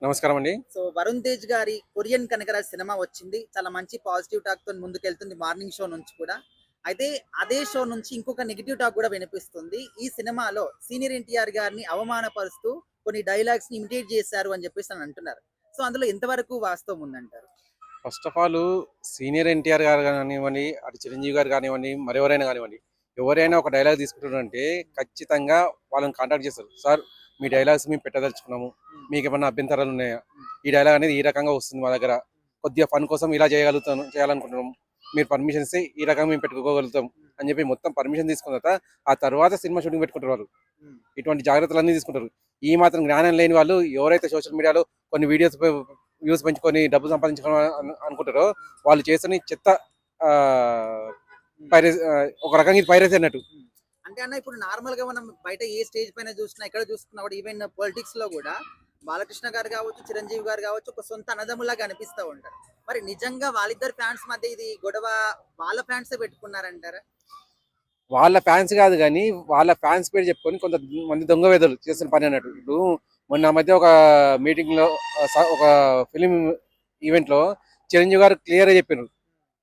నమస్కారం అండి. సో వరుణ్ తేజ్ గారి కొరియన్ కనకరాజ్ సినిమా వచ్చింది. చాలా మంచి పాజిటివ్ టాక్ తోని ముందుకెళ్తుంది మార్నింగ్ షో నుంచి కూడా. అయితే అదే షో నుంచి ఇంకొక నెగెటివ్ టాక్ కూడా వినిపిస్తుంది. ఈ సినిమాలో సీనియర్ ఎన్టీఆర్ గారిని అవమానపరుస్తూ కొన్ని డైలాగ్స్‌ని ఇమిటేట్ చేశారు అని చెప్పేసి అని అంటున్నారు. సో అందులో ఎంతవరకు వాస్తవం ఉందంటారు? First of all senior NTR గారు కానివ్వండి, అటు చిరంజీవి గారు కానివ్వండి, మరెవరైనా కానివ్వండి, ఎవరైనా ఒక డైలాగ్ తీసుకుంటున్నారంటే ఖచ్చితంగా వాళ్ళని కాంటాక్ట్ చేస్తారు. సార్ మీ డైలాగ్స్ మేము పెట్టదలుచుకున్నాము. మీకు ఏమన్నా అభ్యంతరాలు ఉన్నాయా? ఈ డైలాగ్ అనేది ఈ రకంగా వస్తుంది మా దగ్గర. కొద్దిగా ఫన్ కోసం ఇలా చేయాలనుకుంటున్నాము. మీరు పర్మిషన్ ఇస్తే ఈ రకంగా మేము పెట్టుకోగలుగుతాం అని చెప్పి మొత్తం పర్మిషన్ తీసుకున్న ఆ తర్వాత సినిమా షూటింగ్ పెట్టుకుంటారు వాళ్ళు. ఇటువంటి జాగ్రత్తలు తీసుకుంటారు. ఈ మాత్రం జ్ఞానం లేని వాళ్ళు ఎవరైతే సోషల్ మీడియాలో కొన్ని వీడియోస్ వ్యూస్ పెంచుకొని డబ్బు సంపాదించుకోవాలని అనుకుంటారో వాళ్ళు చేసిన చెత్త ఒక రకంగా ఇది పైరసీ అన్నట్టు. అంటే అన్న ఇప్పుడు నార్మల్ గా మనం బయట ఏ స్టేజ్ పైన చూసినా ఎక్కడ చూసుకున్నా కూడా ఈవెన్ పొలిటిక్స్ లో కూడా బాలకృష్ణ గారు కావచ్చు, చిరంజీవి గారు కావచ్చు, ఒక సొంత అన్నదమ్ములాగా అనిపిస్తూ ఉంటారు. మరి నిజంగా వాళ్ళిద్దరు ఫ్యాన్స్ మధ్య ఇది గొడవ వాళ్ళ ఫ్యాన్సే పెట్టుకున్నారంటారా? వాళ్ళ ఫ్యాన్స్ కాదు కానీ వాళ్ళ ఫ్యాన్స్ పేరు చెప్పుకొని కొంతమంది దొంగ వేదలు చేస్తున్న పని అన్నట్టు. ఇప్పుడు మొన్న మధ్య ఒక మీటింగ్ లో ఒక ఫిలిం ఈవెంట్ లో చిరంజీవి గారు క్లియర్ గా చెప్పారు,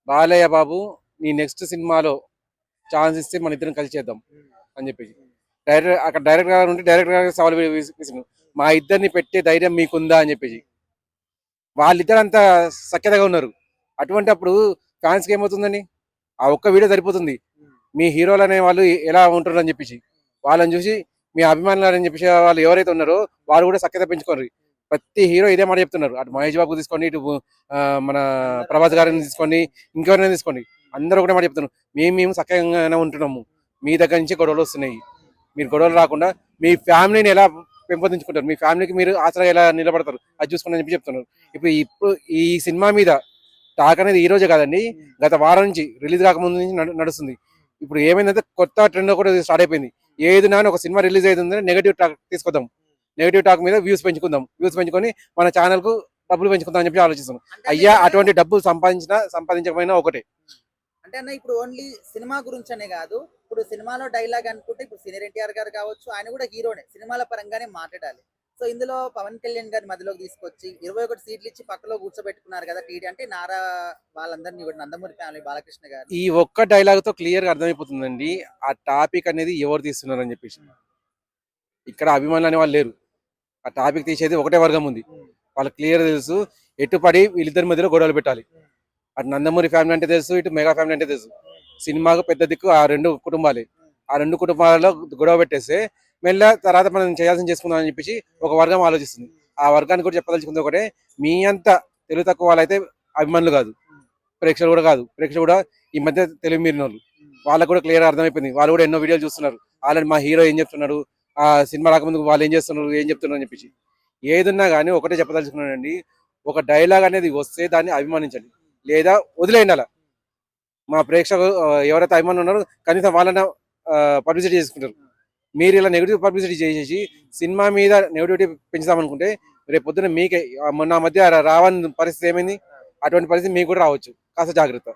బాలయ్య బాబు నీ నెక్స్ట్ సినిమాలో ఛాన్స్ ఇస్తే మన ఇద్దరం కలిసి చేద్దాం అని చెప్పేసి డైరెక్టర్ గారు ఉంటే డైరెక్టర్ గారు సవాల్ విసిరు, మా ఇద్దరిని పెట్టే ధైర్యం మీకుందా అని చెప్పేసి. వాళ్ళిద్దరు అంతా సఖ్యతగా ఉన్నారు. అటువంటి అప్పుడు ఫ్యాన్స్కి ఏమవుతుందండి? ఆ ఒక్క వీడియో సరిపోతుంది. మీ హీరోలు అనే వాళ్ళు ఎలా ఉంటారు అని చెప్పేసి వాళ్ళని చూసి మీ అభిమానులు అని చెప్పేసి వాళ్ళు ఎవరైతే ఉన్నారో వాళ్ళు కూడా సఖ్యత పెంచుకోరు. ప్రతి హీరో ఇదే మాట చెప్తున్నారు. అటు మహేష్ బాబు తీసుకోండి, ఇటు మన ప్రభాస్ గారిని తీసుకోండి, ఇంకెవరైనా తీసుకోండి, అందరూ కూడా మాట చెప్తున్నారు, మేము సఖ్యంగానే ఉంటున్నాము, మీ దగ్గర నుంచి గొడవలు వస్తున్నాయి, మీరు గొడవలు రాకుండా మీ ఫ్యామిలీని ఎలా పెంపొందించుకుంటారు, మీ ఫ్యామిలీకి మీరు ఆసరా ఎలా నిలబడతారు అది చూసుకుని చెప్పి చెప్తున్నారు. ఇప్పుడు ఈ సినిమా మీద టాక్ అనేది ఈ రోజే కాదండి, గత వారం నుంచి రిలీజ్ కాకముందు నుంచి నడుస్తుంది. ఇప్పుడు ఏమైందంటే కొత్త ట్రెండ్ కూడా స్టార్ట్ అయిపోయింది. ఏది నా ఒక సినిమా రిలీజ్ అవుతుందని నెగటివ్ టాక్ తీసుకొద్దాం, నెగటివ్ టాక్ మీద వ్యూస్ పెంచుకొని మన ఛానల్ కు డబ్బులు పెంచుకుందాం అని చెప్పి ఆలోచిస్తాం. అయ్యా అటువంటి డబ్బులు సంపాదించకపోయినా ఒకటే. అంటే అన్న ఇప్పుడు ఓన్లీ సినిమా గురించి అనే కాదు, ఇప్పుడు సినిమాలో డైలాగ్ అనుకుంటే ఇప్పుడు సీనియర్ ఎన్టీఆర్ గారు కావచ్చు, ఆయన కూడా హీరోనే, సినిమాల పరంగానే మాట్లాడాలి. సో ఇందులో పవన్ కళ్యాణ్ గారి మధ్యలోకి తీసుకొచ్చి 21 సీట్లు ఇచ్చి పక్కలో కూర్చోబెట్టుకున్నారు కదా టీడీ, అంటే నారా వాళ్ళందరినీ కూడా నందమూరి ఫ్యామిలీ బాలకృష్ణ గారు. ఈ ఒక్క డైలాగ్ తో క్లియర్ గా అర్థమైపోతుందండి ఆ టాపిక్ అనేది ఎవరు తీస్తున్నారు అని చెప్పేసి. ఇక్కడ అభిమానులు అనే వాళ్ళు లేరు. ఆ టాపిక్ తీసేది ఒకటే వర్గం ఉంది. వాళ్ళకి క్లియర్ తెలుసు ఎటుపడి వీళ్ళిద్దరి మధ్యలో గొడవలు పెట్టాలి. అటు నందమూరి ఫ్యామిలీ అంటే తెలుసు, ఇటు మెగా ఫ్యామిలీ అంటే తెలుసు. సినిమాకు పెద్ద దిక్కు ఆ రెండు కుటుంబాలే. ఆ రెండు కుటుంబాలలో గొడవ పెట్టేస్తే మెల్ల తర్వాత మనం చేయాల్సింది చేసుకుందాం అని చెప్పేసి ఒక వర్గం ఆలోచిస్తుంది. ఆ వర్గానికి కూడా చెప్పదలుచుకుంది ఒకటే, మీ అంత తెలుగు తక్కువ వాళ్ళైతే అభిమానులు కాదు, ప్రేక్షకులు కూడా కాదు. ప్రేక్షకులు కూడా ఈ మధ్య తెలుగు మీరిన వాళ్ళు, వాళ్ళకు కూడా క్లియర్ అర్థమైపోయింది. వాళ్ళు కూడా ఎన్నో వీడియోలు చూస్తున్నారు. ఆల్రెడీ మా హీరో ఏం చెప్తున్నాడు, ఆ సినిమా రాకముందు వాళ్ళు ఏం చేస్తున్నారు, ఏం చెప్తున్నారు అని చెప్పేసి. ఏదున్నా కానీ ఒకటే చెప్పదలుచుకున్నానండి, ఒక డైలాగ్ అనేది వస్తే దాన్ని అభిమానించండి, లేదా వదిలేయండి. అలా మా ప్రేక్షకులు ఎవరైతే అభిమానులు ఉన్నారో కనీసం వాళ్ళని పబ్లిసిటీ చేసుకుంటారు. మీరు ఇలా నెగిటివ్ పబ్లిసిటీ చేసేసి సినిమా మీద నెగిటివిటీ పెంచుదామనుకుంటే రేపు పొద్దున మీకే మొన్న మధ్య రావని పరిస్థితి ఏమైంది, అటువంటి పరిస్థితి మీకు కూడా రావచ్చు. కాస్త జాగ్రత్త.